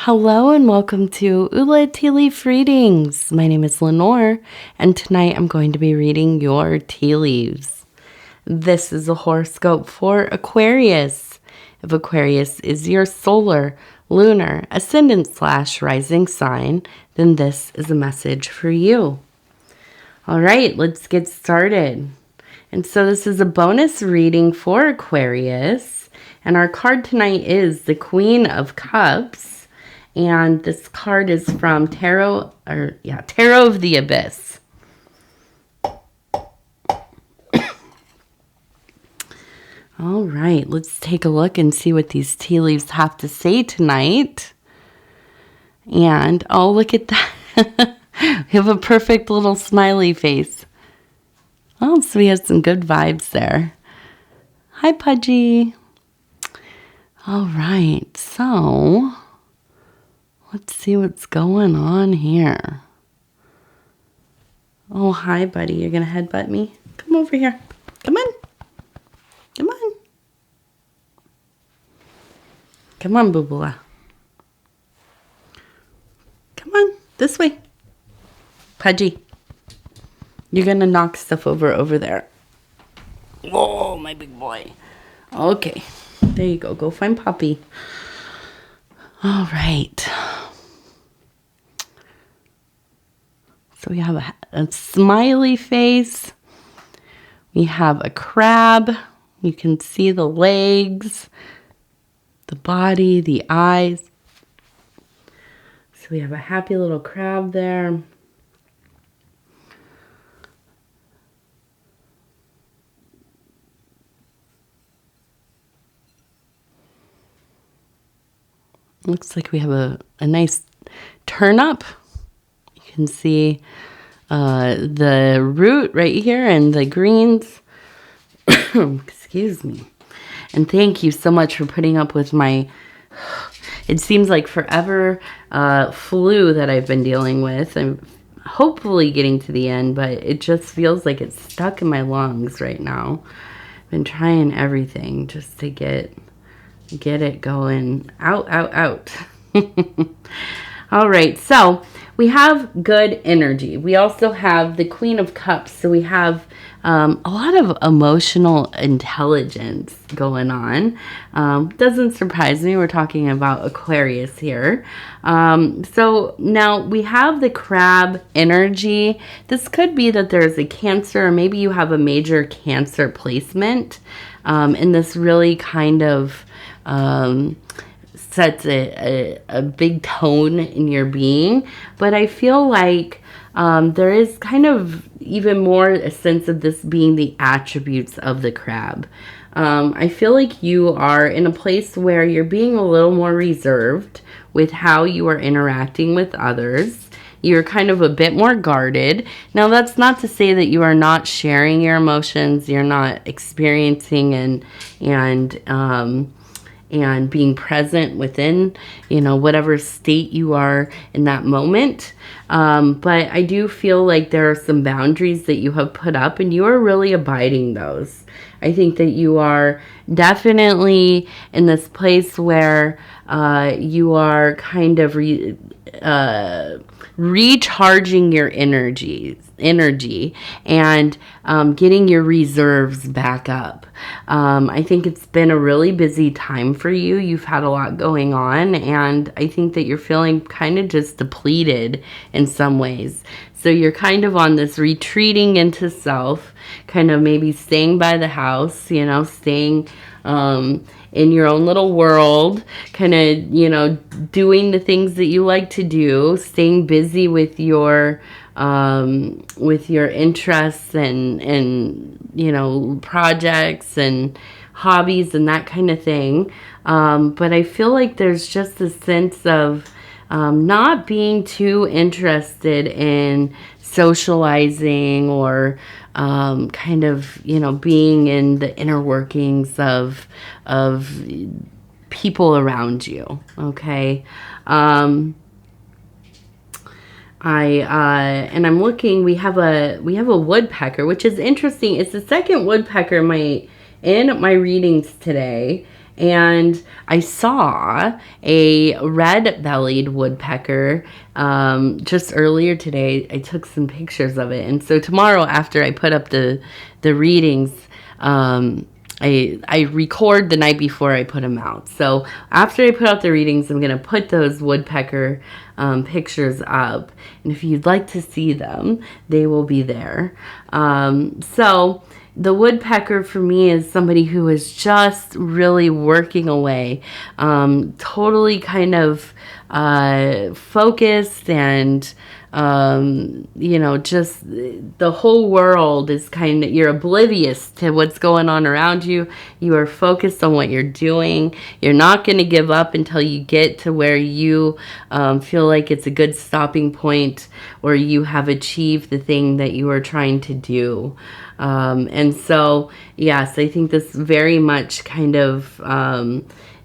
Hello and welcome to Ula Tea Leaf Readings. My name is Lenor, and tonight I'm going to be reading your tea leaves. This is a horoscope for Aquarius. If Aquarius is your solar, lunar, ascendant/rising sign, then this is a message for you. All right, let's get started. And so this is a bonus reading for Aquarius, and our card tonight is the Queen of Cups. And this card is from Tarot of the Abyss. All right, let's take a look and see what these tea leaves have to say tonight. And, oh, look at that. We have a perfect little smiley face. Oh, so we have some good vibes there. Hi, Pudgy. All right, so let's see what's going on here. Oh, hi, buddy. You're going to headbutt me? Come over here. Come on. Come on. Come on, Boobula. Come on. This way. Pudgy. You're going to knock stuff over there. Whoa, my big boy. Okay. There you go. Go find Puppy. All right. So we have a smiley face. We have a crab. You can see the legs, the body, the eyes. So we have a happy little crab there. Looks like we have a nice turnip. You can see the root right here and the greens. Excuse me. And thank you so much for putting up with my, it seems like forever flu that I've been dealing with. I'm hopefully getting to the end, but it just feels like it's stuck in my lungs right now. I've been trying everything just to get it going out. All right, so we have good energy. We also have the Queen of Cups, so we have a lot of emotional intelligence going on. Doesn't surprise me. We're talking about Aquarius here. So now we have the crab energy. This could be that there's a Cancer, or maybe you have a major Cancer placement, and this really kind of sets a big tone in your being. But I feel like there is kind of even more a sense of this being the attributes of the crab. I feel like you are in a place where you're being a little more reserved with how you are interacting with others. You're kind of a bit more guarded. Now, that's not to say that you are not sharing your emotions, you're not experiencing and being present within, whatever state you are in that moment. But I do feel like there are some boundaries that you have put up, and you are really abiding those. I think that you are definitely in this place where you are kind of recharging your energy and getting your reserves back up. I think it's been a really busy time for you. You've had a lot going on, and I think that you're feeling kind of just depleted in some ways. So you're kind of on this retreating into self, kind of maybe staying by the house, staying in your own little world, kind of, doing the things that you like to do, staying busy with your interests and projects and hobbies and that kind of thing. But I feel like there's just a sense of not being too interested in socializing or kind of, being in the inner workings of people around you. Okay. And I'm looking, we have a woodpecker, which is interesting. It's the second woodpecker in my readings today. And I saw a red-bellied woodpecker just earlier today. I took some pictures of it. And so tomorrow, after I put up the readings, I record the night before I put them out. So after I put out the readings, I'm going to put those woodpecker pictures up. And if you'd like to see them, they will be there. So the woodpecker for me is somebody who is just really working away, totally kind of focused, and just the whole world is kind of, you're oblivious to what's going on around you. You are focused on what you're doing. You're not going to give up until you get to where you feel like it's a good stopping point, or you have achieved the thing that you are trying to do. And so, yes, I think this very much kind of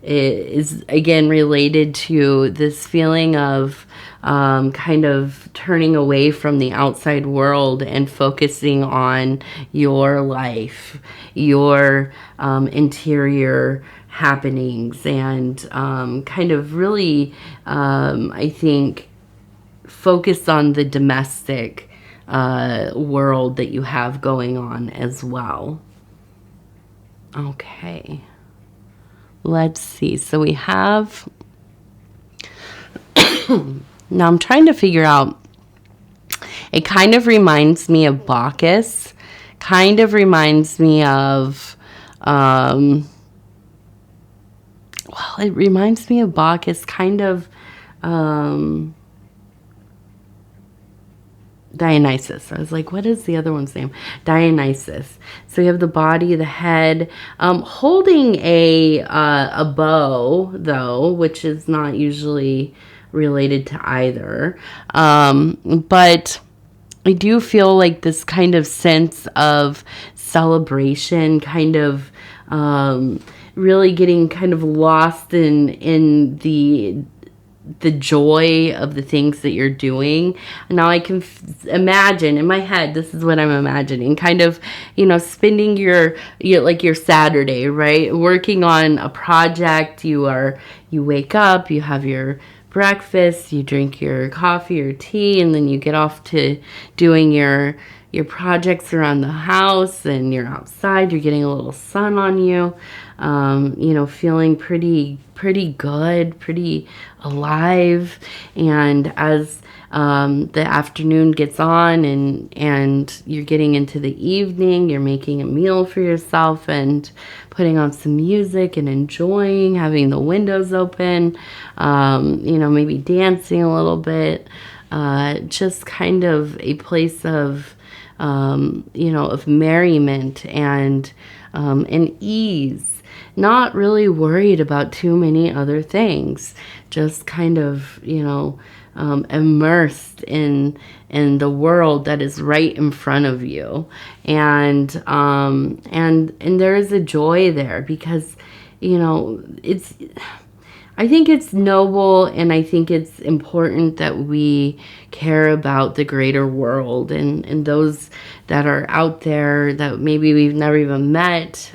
is, again, related to this feeling of kind of turning away from the outside world and focusing on your life, your interior happenings, and kind of really, I think, focus on the domestic world that you have going on as well. Okay, let's see. So we have now I'm trying to figure out, it kind of reminds me of Bacchus, kind of reminds me of it reminds me of Bacchus, kind of Dionysus. I was like, what is the other one's name? Dionysus. So you have the body, the head, holding a bow, though, which is not usually related to either. But I do feel like this kind of sense of celebration, kind of really getting kind of lost in the joy of the things that you're doing. Now I can imagine in my head, this is what I'm imagining, kind of, spending your Saturday, right? Working on a project. You wake up, you have your breakfast, you drink your coffee or tea, and then you get off to doing your projects around the house, and you're outside, you're getting a little sun on you, feeling pretty good, pretty alive. And as the afternoon gets on and you're getting into the evening, you're making a meal for yourself and putting on some music and enjoying, having the windows open, maybe dancing a little bit, just kind of a place of of merriment and ease, not really worried about too many other things, just kind of, immersed in the world that is right in front of you. And there is a joy there because, I think it's noble, and I think it's important that we care about the greater world and those that are out there that maybe we've never even met,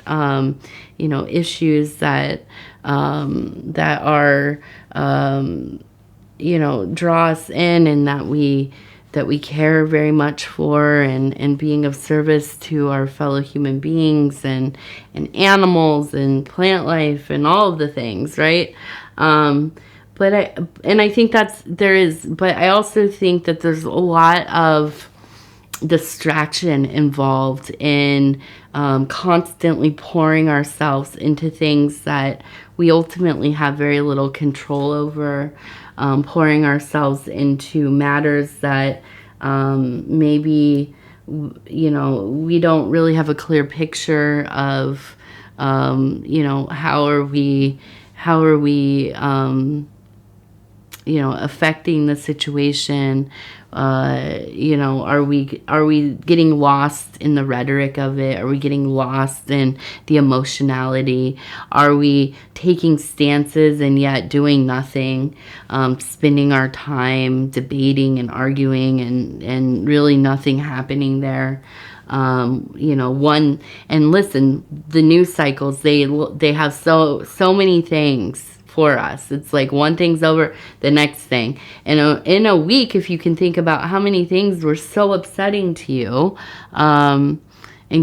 issues that are, draw us in, and that we care very much for, and being of service to our fellow human beings and animals and plant life and all of the things, right? But I think but I also think that there's a lot of distraction involved in constantly pouring ourselves into things that we ultimately have very little control over, pouring ourselves into matters that maybe we don't really have a clear picture of, how are we affecting the situation. Are we getting lost in the rhetoric of it? Are we getting lost in the emotionality? Are we taking stances and yet doing nothing, spending our time debating and arguing and really nothing happening there? You know, and listen, the news cycles, they have so many things for us. It's like one thing's over, the next thing. And in a week, if you can think about how many things were so upsetting to you, and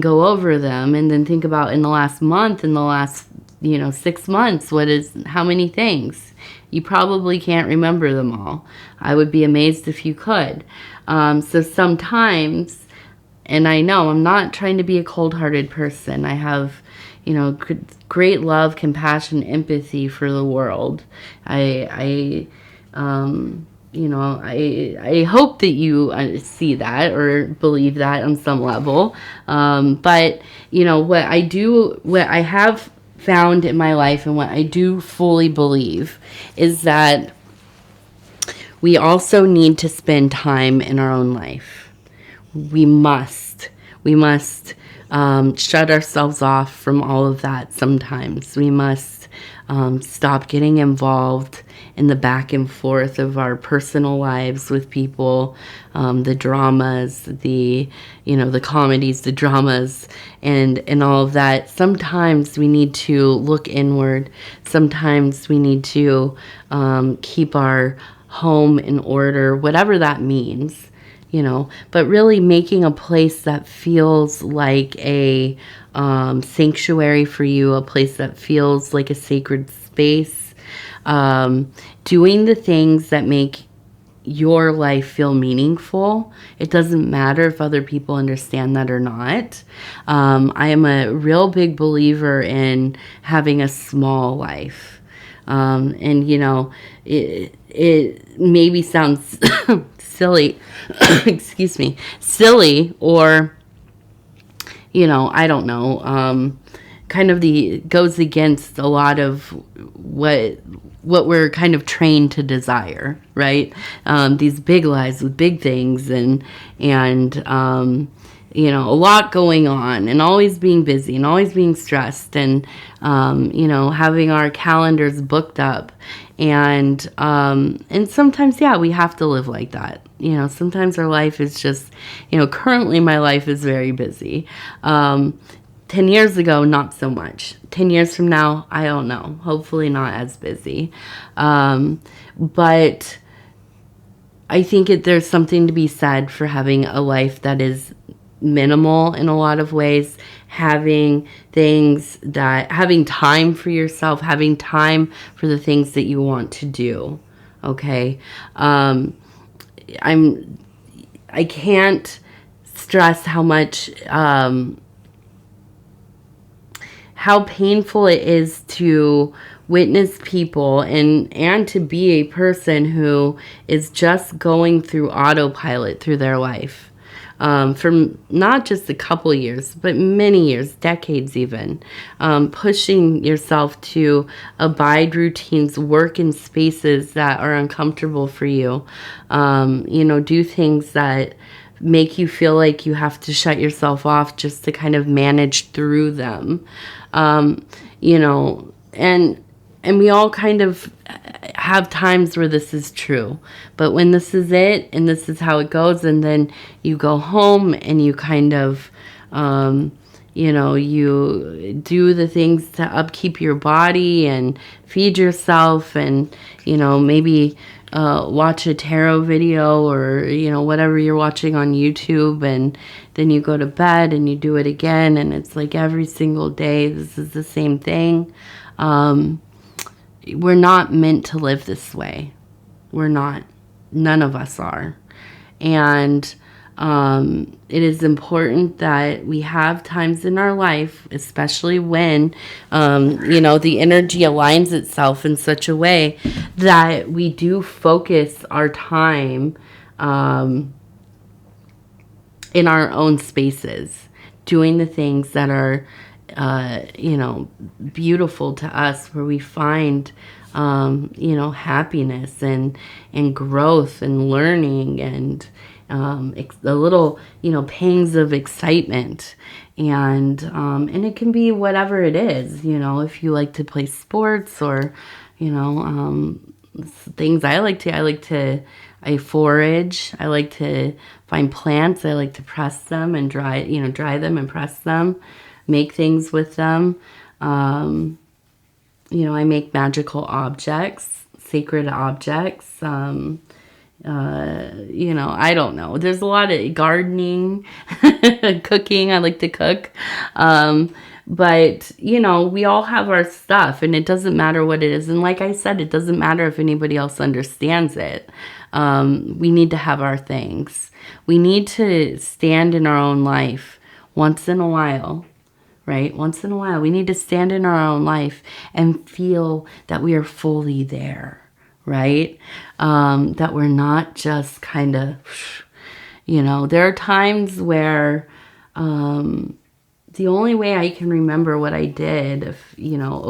go over them, and then think about in the last month, in the last 6 months, how many things. You probably can't remember them all. I would be amazed if you could. So sometimes, and I know I'm not trying to be a cold-hearted person. I have, great love, compassion, empathy for the world. I hope that you see that or believe that on some level. But what I have found in my life, and what I do fully believe, is that we also need to spend time in our own life. We must shut ourselves off from all of that sometimes. We must stop getting involved in the back and forth of our personal lives with people, the dramas, the comedies, the dramas, and all of that. Sometimes we need to look inward. Sometimes we need to keep our home in order, whatever that means. But really making a place that feels like a sanctuary for you, a place that feels like a sacred space, doing the things that make your life feel meaningful. It doesn't matter if other people understand that or not. I am a real big believer in having a small life. It maybe sounds silly, excuse me, silly, or, I don't know, kind of goes against a lot of what we're kind of trained to desire, right? These big lives with big things and a lot going on, and always being busy and always being stressed, and having our calendars booked up, and sometimes we have to live like that. Sometimes our life is just, currently my life is very busy. 10 years ago, not so much. 10 years from now, I don't know. Hopefully not as busy. But I think there's something to be said for having a life that is minimal in a lot of ways, having time for yourself, having time for the things that you want to do. Okay. I can't stress how much, how painful it is to witness people and to be a person who is just going through autopilot through their life. From not just a couple years, but many years, decades even, pushing yourself to abide routines, work in spaces that are uncomfortable for you, do things that make you feel like you have to shut yourself off just to kind of manage through them, and we all kind of have times where this is true. But when this is it, and this is how it goes, and then you go home and you kind of, you do the things to upkeep your body and feed yourself, and, maybe watch a tarot video or, whatever you're watching on YouTube, and then you go to bed and you do it again, and it's like every single day this is the same thing. We're not meant to live this way. We're not. None of us are. And it is important that we have times in our life, especially when, the energy aligns itself in such a way that we do focus our time in our own spaces, doing the things that are beautiful to us, where we find, happiness and growth and learning and the little, pangs of excitement. And it can be whatever it is, if you like to play sports or, things I like to, I forage. I like to find plants. I like to press them and dry them and press them, make things with them. I make magical objects, sacred objects. I don't know. There's a lot of gardening, cooking. I like to cook. But, we all have our stuff, and it doesn't matter what it is. And like I said, it doesn't matter if anybody else understands it. We need to have our things. We need to stand in our own life once in a while, right? Once in a while, we need to stand in our own life and feel that we are fully there, right? That we're not just kind of, there are times where the only way I can remember what I did, a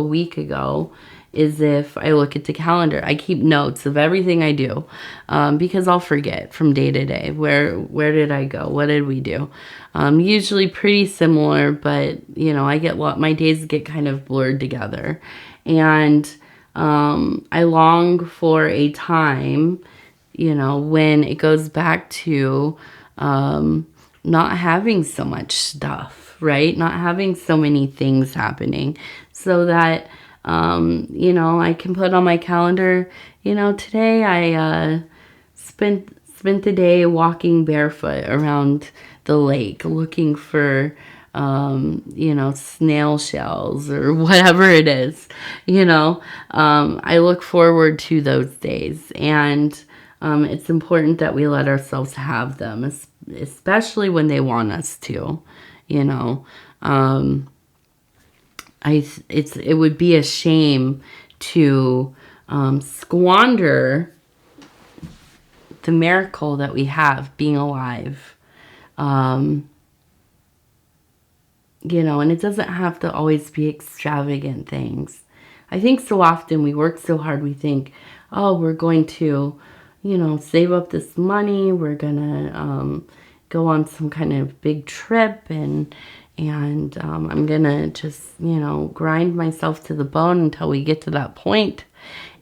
week ago, is if I look at the calendar. I keep notes of everything I do, because I'll forget from day to day. Where did I go? What did we do? Usually pretty similar, but my days get kind of blurred together, and I long for a time, when it goes back to not having so much stuff, right? Not having so many things happening, so that I can put on my calendar, today I spent the day walking barefoot around the lake looking for, snail shells or whatever it is. I look forward to those days, and it's important that we let ourselves have them, especially when they want us to, it would be a shame to squander the miracle that we have being alive. And it doesn't have to always be extravagant things. I think so often we work so hard, we think, oh, we're going to, save up this money, we're gonna go on some kind of big trip, and I'm gonna just, grind myself to the bone until we get to that point.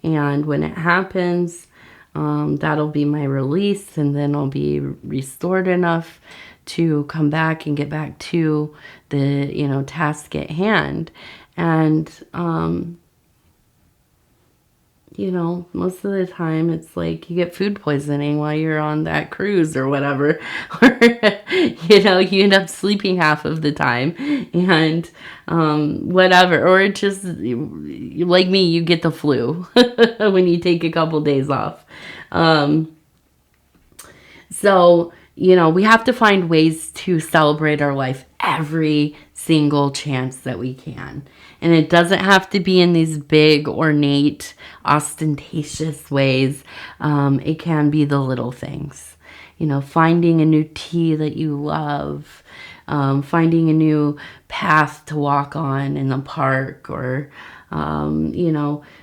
And when it happens, that'll be my release, and then I'll be restored enough to come back and get back to the, task at hand. And, most of the time it's like you get food poisoning while you're on that cruise or whatever, or, you end up sleeping half of the time, and, whatever, or it just, like me, you get the flu when you take a couple days off. So, we have to find ways to celebrate our life every single chance that we can. And it doesn't have to be in these big, ornate, ostentatious ways. It can be the little things. Finding a new tea that you love, finding a new path to walk on in the park, or,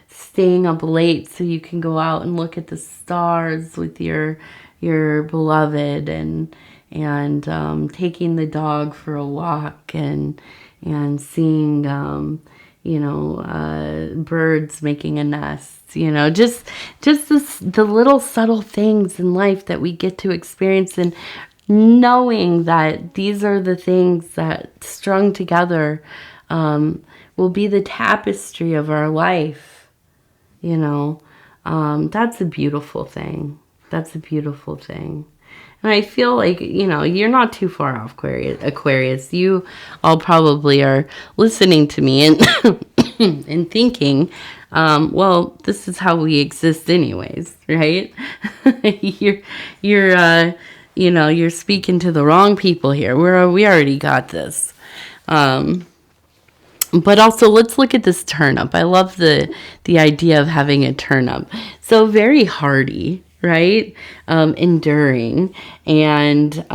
staying up late so you can go out and look at the stars with your beloved, and taking the dog for a walk, and seeing birds making a nest, just the little subtle things in life that we get to experience, and knowing that these are the things that strung together will be the tapestry of our life. That's a beautiful thing. That's a beautiful thing. And I feel like, you're not too far off, Aquarius. You all probably are listening to me and and thinking, well, this is how we exist anyways, right? You're speaking to the wrong people here. We already got this. But also, let's look at this turnip. I love the idea of having a turnip. So very hardy, right? Enduring, and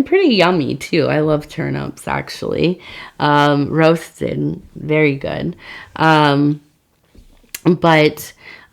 pretty yummy too. I love turnips, actually. Roasted, very good. But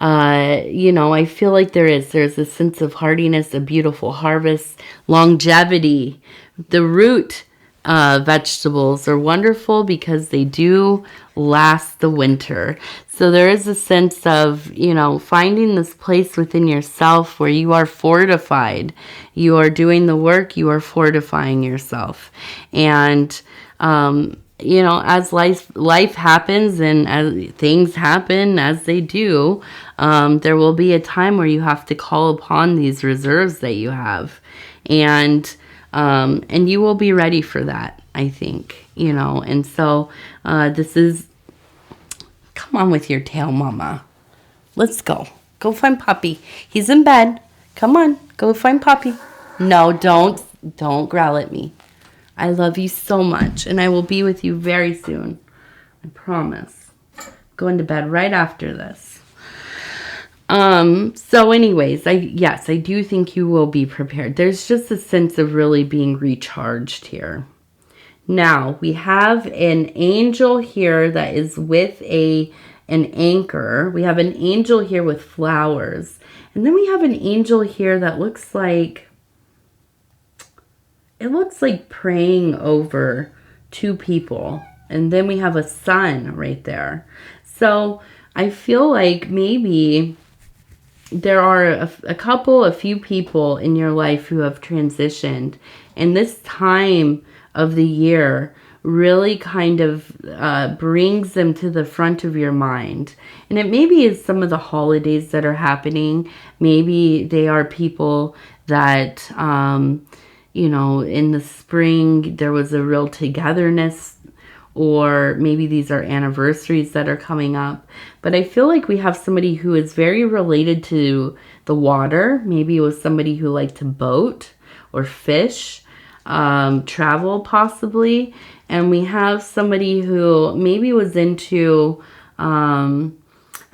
I feel like there's a sense of hardiness, a beautiful harvest, longevity. The root vegetables are wonderful because they do last the winter. So there is a sense of, you know, finding this place within yourself where you are fortified. You are doing the work, you are fortifying yourself. And, you know, as life happens and as things happen as they do, there will be a time where you have to call upon these reserves that you have. And you will be ready for that, I think, you know. And so this is, come on with your tail, Mama. Let's go. Go find Poppy. He's in bed. Come on, go find Poppy. No, don't growl at me. I love you so much, and I will be with you very soon. I promise. Going to bed right after this. So anyways, I do think you will be prepared. There's just a sense of really being recharged here. Now, we have an angel here that is with an anchor. We have an angel here with flowers. And then we have an angel here that looks like, it looks like praying over two people. And then we have a sun right there. So I feel like maybe there are a few people in your life who have transitioned. And this time of the year really kind of brings them to the front of your mind. And it maybe is some of the holidays that are happening. Maybe they are people that, you know, in the spring there was a real togetherness, or maybe these are anniversaries that are coming up. But I feel like we have somebody who is very related to the water. Maybe it was somebody who liked to boat or fish, travel possibly. And we have somebody who maybe was into, I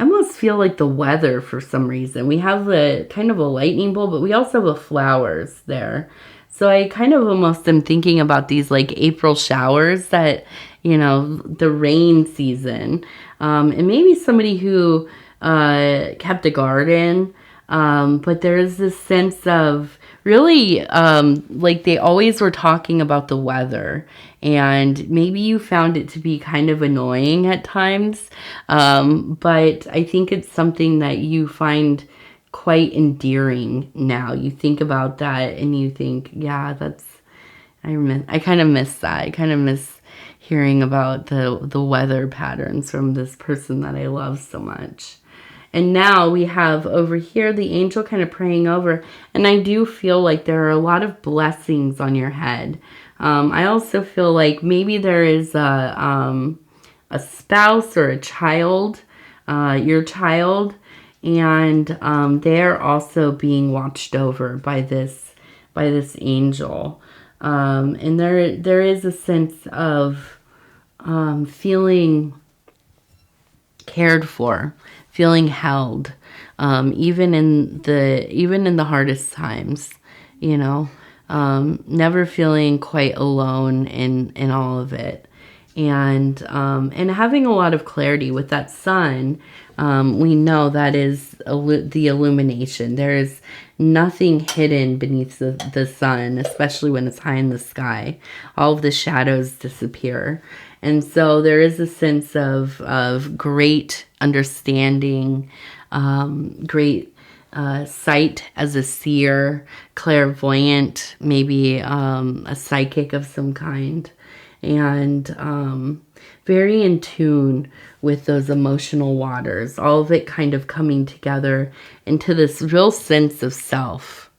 almost feel like the weather for some reason. We have the kind of a lightning bolt, but we also have flowers there. So I kind of almost am thinking about these like April showers that, you know, the rain season. And maybe somebody who kept a garden. But there is this sense of really like they always were talking about the weather. And maybe you found it to be kind of annoying at times. But I think it's something that you find quite endearing now. You think about that and you think, yeah, I kind of miss that. I kind of miss hearing about the weather patterns from this person that I love so much. And now we have over here the angel kind of praying over. And I do feel like there are a lot of blessings on your head. I also feel like maybe there is a spouse or a child, your child, and they're also being watched over by this angel. And there is a sense of feeling cared for, feeling held, even in the hardest times, you know, never feeling quite alone in all of it. And having a lot of clarity with that sun. We know that is the illumination. There is nothing hidden beneath the sun, especially when it's high in the sky. All of the shadows disappear. And so there is a sense of great understanding, great sight as a seer, clairvoyant, maybe a psychic of some kind. And very in tune with those emotional waters, all of it kind of coming together into this real sense of self,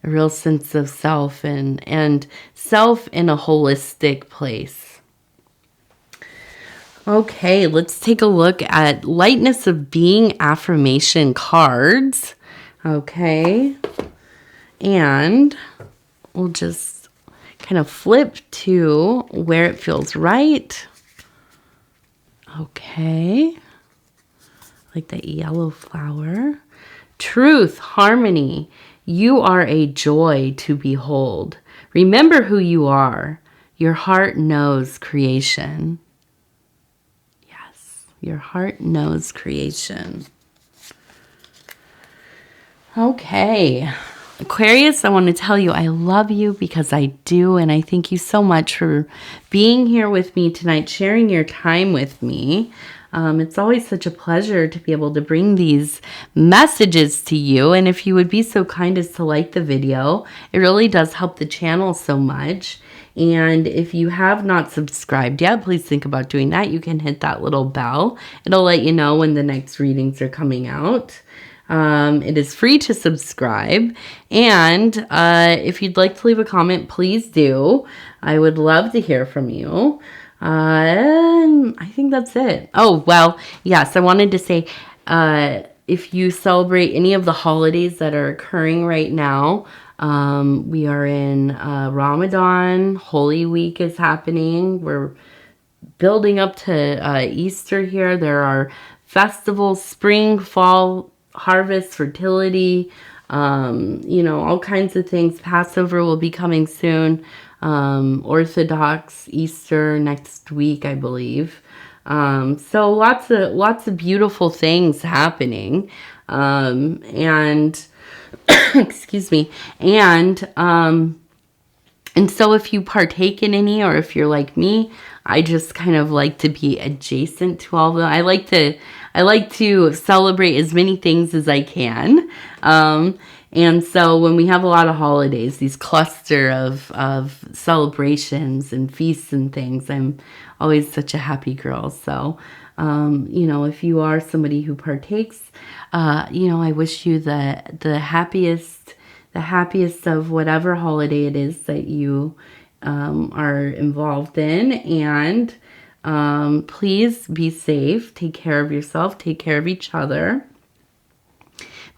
a real sense of self and self in a holistic place. Okay, let's take a look at lightness of being affirmation cards. Okay, and we'll just kind of flip to where it feels right. Okay, like that yellow flower. Truth, harmony. You are a joy to behold. Remember who you are. Your heart knows creation. Yes, your heart knows creation. Okay, Aquarius, I want to tell you I love you because I do, and I thank you so much for being here with me tonight, sharing your time with me. It's always such a pleasure to be able to bring these messages to you, and if you would be so kind as to like the video, it really does help the channel so much. And if you have not subscribed yet, please think about doing that. You can hit that little bell. It'll let you know when the next readings are coming out. It is free to subscribe, and if you'd like to leave a comment, please do. I would love to hear from you. And I think that's it. Oh, well, yes, I wanted to say, if you celebrate any of the holidays that are occurring right now, we are in Ramadan. Holy Week is happening. We're building up to Easter here. There are festivals, spring, fall, harvest, fertility, all kinds of things. Passover will be coming soon. Orthodox Easter next week, I believe. So lots of beautiful things happening. And excuse me. And so if you partake in any, or if you're like me, I just kind of like to be adjacent to all of them. I like to celebrate as many things as I can. And so when we have a lot of holidays, these cluster of celebrations and feasts and things, I'm always such a happy girl. So, if you are somebody who partakes, I wish you the happiest of whatever holiday it is that you are involved in. And please be safe. Take care of yourself. Take care of each other.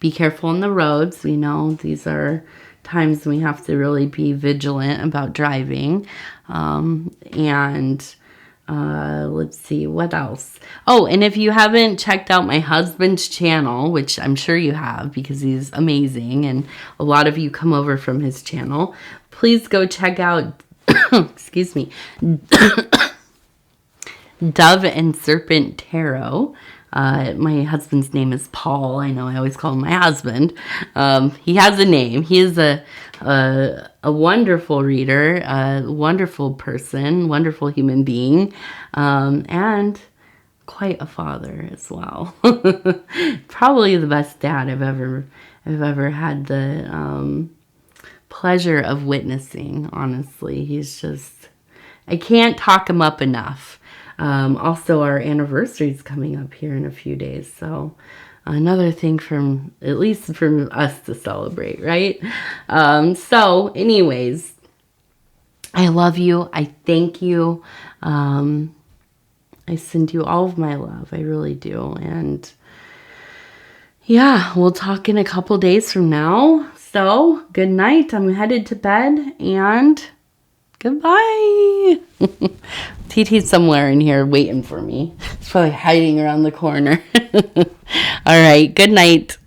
Be careful on the roads. We know these are times when we have to really be vigilant about driving. Let's see, what else? Oh, and if you haven't checked out my husband's channel, which I'm sure you have because he's amazing, and a lot of you come over from his channel, please go check out, excuse me, Dove and Serpent Tarot. My husband's name is Paul. I know I always call him my husband. He has a name. He is a wonderful reader, a wonderful person, wonderful human being, and quite a father as well. Probably the best dad I've ever had the pleasure of witnessing. Honestly, he's just, I can't talk him up enough. Also, our anniversary is coming up here in a few days, so another thing at least from us to celebrate, right? So anyways, I love you. I thank you. I send you all of my love. I really do. And yeah, we'll talk in a couple days from now. So good night. I'm headed to bed, and goodbye. TT's somewhere in here waiting for me. He's probably hiding around the corner. All right. Good night.